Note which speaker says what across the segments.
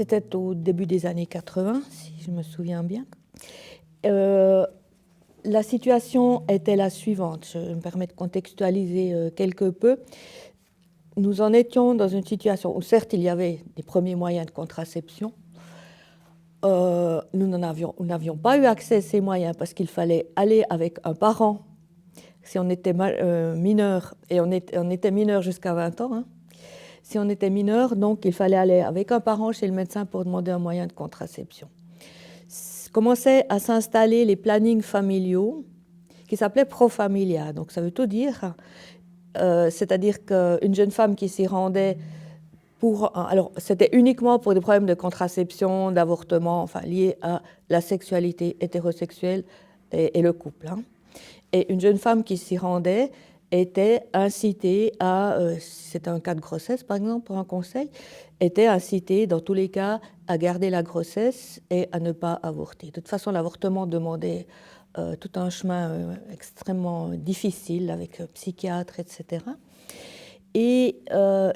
Speaker 1: c'était au début des années 80, si je me souviens bien. La situation était la suivante. Je me permets de contextualiser quelque peu. Nous en étions dans une situation où certes il y avait des premiers moyens de contraception. Nous n'avions pas eu accès à ces moyens parce qu'il fallait aller avec un parent si on était mineur, et on était mineur jusqu'à 20 ans. Hein. Si on était mineur, donc il fallait aller avec un parent chez le médecin pour demander un moyen de contraception. Commençaient à s'installer les plannings familiaux qui s'appelaient Profamilia. Donc ça veut tout dire. C'est-à-dire qu'une jeune femme qui s'y rendait alors c'était uniquement pour des problèmes de contraception, d'avortement, enfin liés à la sexualité hétérosexuelle et le couple. Hein. Et une jeune femme qui s'y rendait était incitée à, si c'était un cas de grossesse par exemple, pour un conseil, était incitée dans tous les cas à garder la grossesse et à ne pas avorter. De toute façon, l'avortement demandait tout un chemin extrêmement difficile avec psychiatre, etc. Et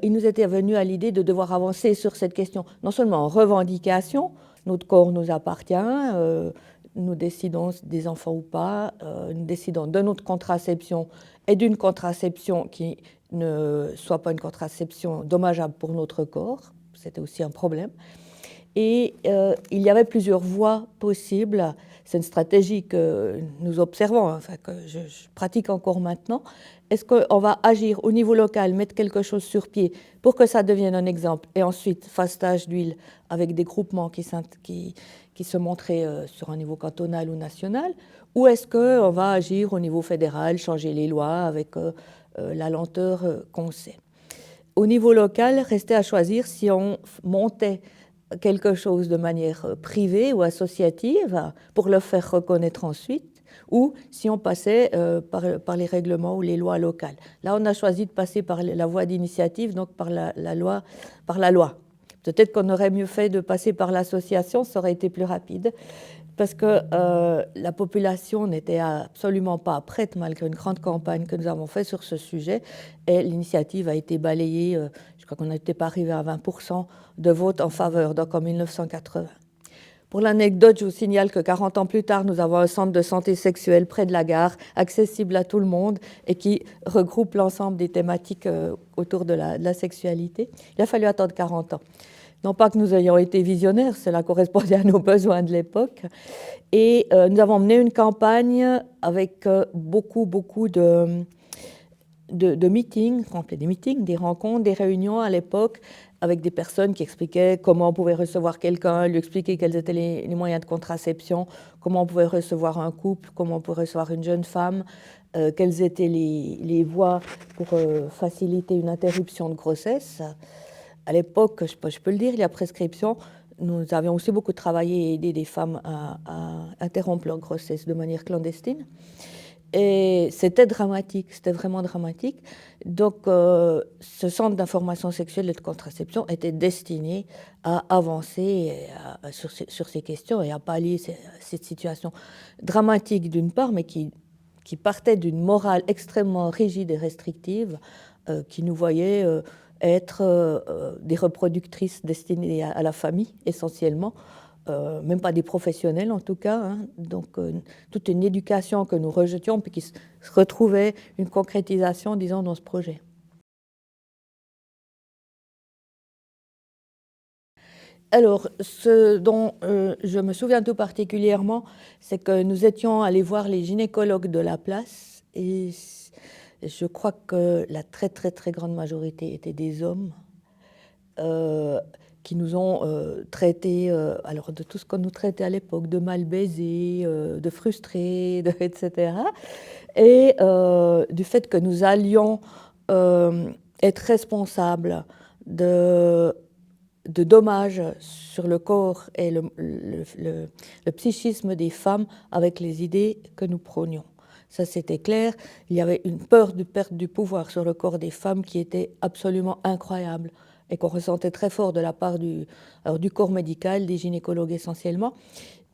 Speaker 1: il nous était venu à l'idée de devoir avancer sur cette question, non seulement en revendication, notre corps nous appartient, nous décidons des enfants ou pas, nous décidons de notre contraception et d'une contraception qui ne soit pas une contraception dommageable pour notre corps, c'était aussi un problème. Et il y avait plusieurs voies possibles. C'est une stratégie que nous observons, enfin, que je pratique encore maintenant. Est-ce qu'on va agir au niveau local, mettre quelque chose sur pied pour que ça devienne un exemple, et ensuite facetage d'huile avec des groupements qui se montraient sur un niveau cantonal ou national, ou est-ce qu'on va agir au niveau fédéral, changer les lois avec la lenteur qu'on sait. Au niveau local, restait à choisir si on montait quelque chose de manière privée ou associative pour le faire reconnaître ensuite, ou si on passait par les règlements ou les lois locales. Là, on a choisi de passer par la voie d'initiative, donc par la loi. Peut-être qu'on aurait mieux fait de passer par l'association, ça aurait été plus rapide, parce que la population n'était absolument pas prête, malgré une grande campagne que nous avons faite sur ce sujet, et l'initiative a été balayée, je crois qu'on n'était pas arrivé à 20% de vote en faveur, donc en 1980. Pour l'anecdote, je vous signale que 40 ans plus tard, nous avons un centre de santé sexuelle près de la gare, accessible à tout le monde et qui regroupe l'ensemble des thématiques autour de la sexualité. Il a fallu attendre 40 ans. Non pas que nous ayons été visionnaires, cela correspondait à nos besoins de l'époque. Et nous avons mené une campagne avec beaucoup de meetings, des rencontres, des réunions à l'époque, avec des personnes qui expliquaient comment on pouvait recevoir quelqu'un, lui expliquer quels étaient les moyens de contraception, comment on pouvait recevoir un couple, comment on pouvait recevoir une jeune femme, quelles étaient les voies pour faciliter une interruption de grossesse. À l'époque, je peux le dire, il y a prescription. Nous avions aussi beaucoup travaillé et aidé des femmes à interrompre leur grossesse de manière clandestine. Et c'était dramatique, c'était vraiment dramatique. Donc, ce centre d'information sexuelle et de contraception était destiné à avancer sur ces questions et à pallier cette situation dramatique d'une part, mais qui partait d'une morale extrêmement rigide et restrictive, qui nous voyait être des reproductrices destinées à la famille essentiellement, même pas des professionnels en tout cas, hein. Donc toute une éducation que nous rejetions puis qui se retrouvait une concrétisation, disons, dans ce projet. Alors, ce dont je me souviens tout particulièrement, c'est que nous étions allés voir les gynécologues de la place et je crois que la très très très grande majorité étaient des hommes qui nous ont traités alors de tout ce qu'on nous traitait à l'époque, de mal baisés, de frustrés, etc. Et du fait que nous allions être responsables de dommages sur le corps et le psychisme des femmes avec les idées que nous prônions. Ça, c'était clair. Il y avait une peur de perte du pouvoir sur le corps des femmes qui était absolument incroyable et qu'on ressentait très fort de la part du corps médical, des gynécologues essentiellement.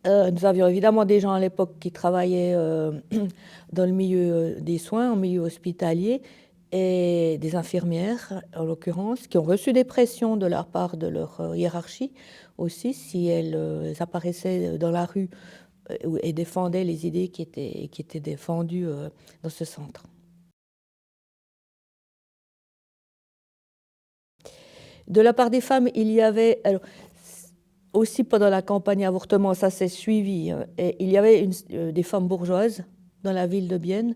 Speaker 1: Nous avions évidemment des gens à l'époque qui travaillaient dans le milieu des soins, en milieu hospitalier, et des infirmières, en l'occurrence, qui ont reçu des pressions de la part de leur hiérarchie aussi, si elles apparaissaient dans la rue et défendaient les idées qui étaient défendues dans ce centre. De la part des femmes, il y avait, alors, aussi pendant la campagne avortement, ça s'est suivi, et il y avait des femmes bourgeoises dans la ville de Bienne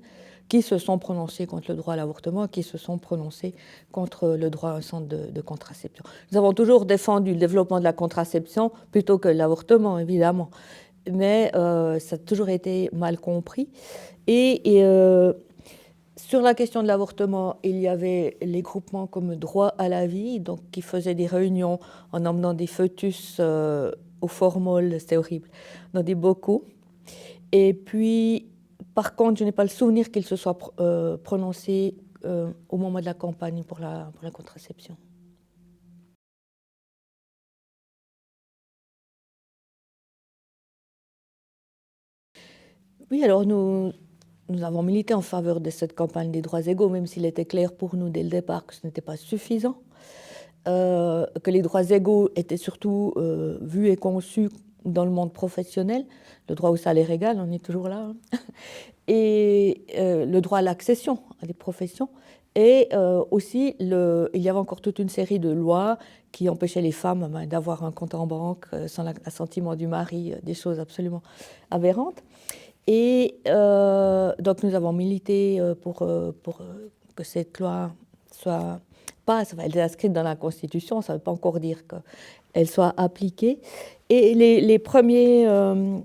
Speaker 1: qui se sont prononcées contre le droit à l'avortement, qui se sont prononcées contre le droit à un centre de contraception. Nous avons toujours défendu le développement de la contraception plutôt que l'avortement, évidemment, mais ça a toujours été mal compris. Et sur la question de l'avortement, il y avait les groupements comme Droit à la vie, donc qui faisaient des réunions en emmenant des fœtus au formol, c'était horrible, dans des bocaux. Et puis, par contre, je n'ai pas le souvenir qu'ils se soient prononcés au moment de la campagne pour la contraception. Oui, alors nous avons milité en faveur de cette campagne des droits égaux, même s'il était clair pour nous dès le départ que ce n'était pas suffisant, que les droits égaux étaient surtout vus et conçus dans le monde professionnel, le droit au salaire égal, on est toujours là, hein, et le droit à l'accession à des professions, et aussi il y avait encore toute une série de lois qui empêchaient les femmes d'avoir un compte en banque sans l'assentiment du mari, des choses absolument aberrantes. Et donc nous avons milité pour que cette loi soit passe. Elle est inscrite dans la Constitution, ça ne veut pas encore dire qu'elle soit appliquée. Et les premières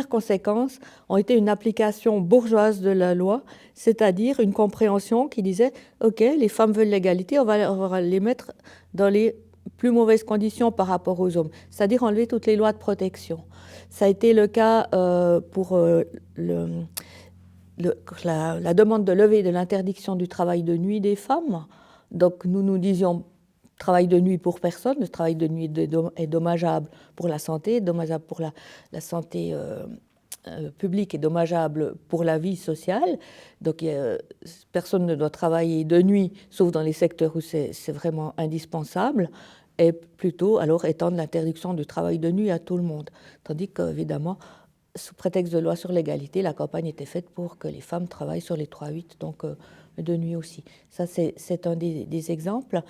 Speaker 1: conséquences ont été une application bourgeoise de la loi, c'est-à-dire une compréhension qui disait « Ok, les femmes veulent l'égalité, on va les mettre dans les plus mauvaises conditions par rapport aux hommes », c'est-à-dire enlever toutes les lois de protection. Ça a été le cas pour la demande de levée de l'interdiction du travail de nuit des femmes. Donc nous disions travail de nuit pour personne, le travail de nuit est dommageable pour la santé, dommageable pour la santé publique et dommageable pour la vie sociale. Donc personne ne doit travailler de nuit, sauf dans les secteurs où c'est vraiment indispensable, et plutôt alors étendre l'interdiction du travail de nuit à tout le monde. Tandis qu'évidemment, sous prétexte de loi sur l'égalité, la campagne était faite pour que les femmes travaillent sur les 3-8, donc de nuit aussi. Ça, c'est un des exemples.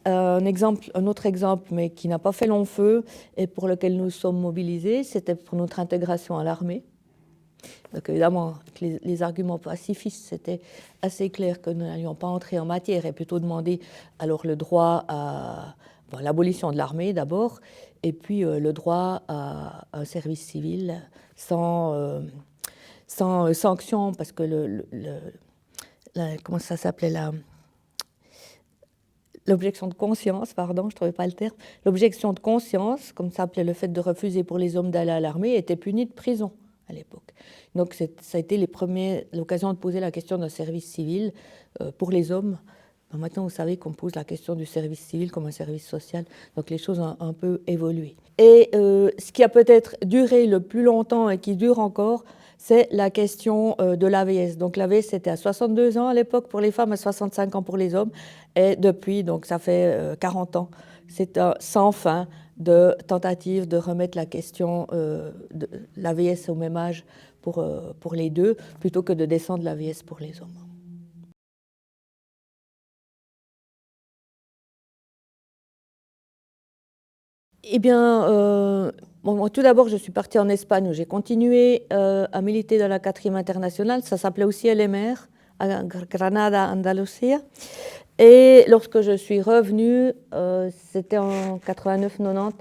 Speaker 1: Un autre exemple, mais qui n'a pas fait long feu et pour lequel nous sommes mobilisés, c'était pour notre intégration à l'armée. Donc évidemment, les arguments pacifistes, c'était assez clair que nous n'allions pas entrer en matière et plutôt demander alors le droit à l'abolition de l'armée d'abord, et puis le droit à un service civil sans sanction, parce que comment ça s'appelait l'objection de conscience, pardon, je ne trouvais pas le terme, l'objection de conscience, comme ça s'appelait le fait de refuser pour les hommes d'aller à l'armée, était puni de prison à l'époque. Donc ça a été l'occasion de poser la question d'un service civil pour les hommes. Maintenant, vous savez qu'on pose la question du service civil comme un service social, donc les choses ont un peu évolué. Et ce qui a peut-être duré le plus longtemps et qui dure encore, c'est la question de l'AVS. Donc l'AVS, c'était à 62 ans à l'époque pour les femmes, à 65 ans pour les hommes, et depuis, donc ça fait 40 ans, c'est sans fin de tentatives de remettre la question de l'AVS au même âge pour les deux, plutôt que de descendre l'AVS pour les hommes. Eh bien, tout d'abord, je suis partie en Espagne où j'ai continué à militer dans la 4e internationale. Ça s'appelait aussi LMR, à Granada, Andalusia. Et lorsque je suis revenue, c'était en 89-90,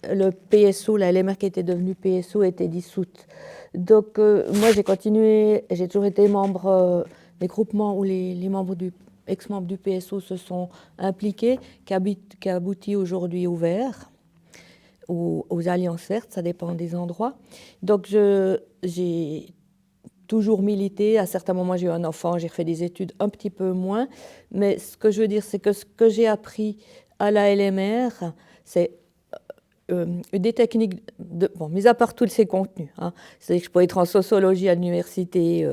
Speaker 1: le PSO, la LMR qui était devenue PSO, était dissoute. Donc, moi, j'ai continué, j'ai toujours été membre des groupements où les membres ex-membres du PSO se sont impliqués, qui aboutit aujourd'hui au Vert, aux Alliances Vertes, ça dépend des endroits. Donc, j'ai toujours milité. À certains moments, j'ai eu un enfant, j'ai fait des études un petit peu moins. Mais ce que je veux dire, c'est que ce que j'ai appris à la LMR, c'est des techniques, bon, mis à part tous ces contenus, hein, c'est-à-dire que je pouvais être en sociologie à l'université,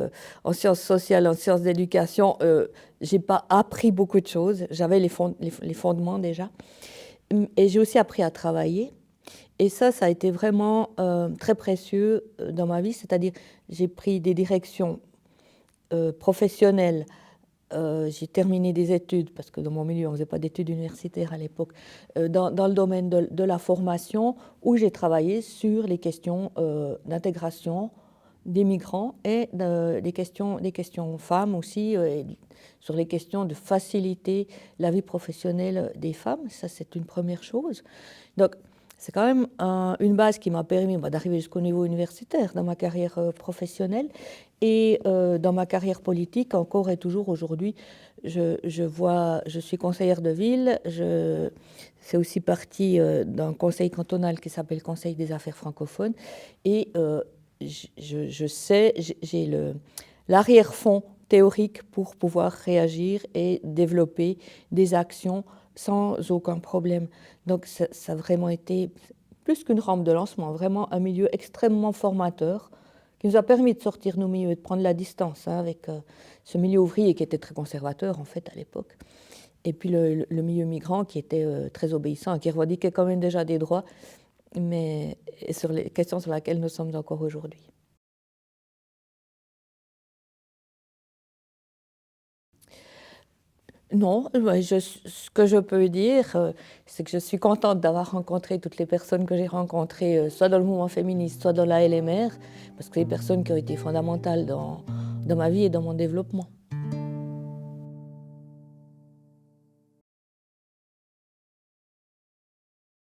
Speaker 1: en sciences sociales, en sciences d'éducation, je n'ai pas appris beaucoup de choses, j'avais les fondements déjà, et j'ai aussi appris à travailler, et ça a été vraiment très précieux dans ma vie, c'est-à-dire j'ai pris des directions professionnelles. J'ai terminé des études, parce que dans mon milieu, on ne faisait pas d'études universitaires à l'époque, dans le domaine de la formation, où j'ai travaillé sur les questions d'intégration des migrants et des questions femmes aussi, et sur les questions de faciliter la vie professionnelle des femmes. Ça, c'est une première chose. Donc, c'est quand même une base qui m'a permis d'arriver jusqu'au niveau universitaire dans ma carrière professionnelle. Et dans ma carrière politique, encore et toujours aujourd'hui, je suis conseillère de ville, c'est aussi partie d'un conseil cantonal qui s'appelle le Conseil des affaires francophones, et je sais, j'ai l'arrière-fond théorique pour pouvoir réagir et développer des actions sans aucun problème. Donc ça a vraiment été plus qu'une rampe de lancement, vraiment un milieu extrêmement formateur, qui nous a permis de sortir nos milieux, de prendre la distance avec ce milieu ouvrier qui était très conservateur en fait à l'époque, et puis le milieu migrant qui était très obéissant, qui revendiquait quand même déjà des droits, mais sur les questions sur lesquelles nous sommes encore aujourd'hui. Non, ce que je peux dire, c'est que je suis contente d'avoir rencontré toutes les personnes que j'ai rencontrées, soit dans le mouvement féministe, soit dans la LMR, parce que c'est des personnes qui ont été fondamentales dans ma vie et dans mon développement.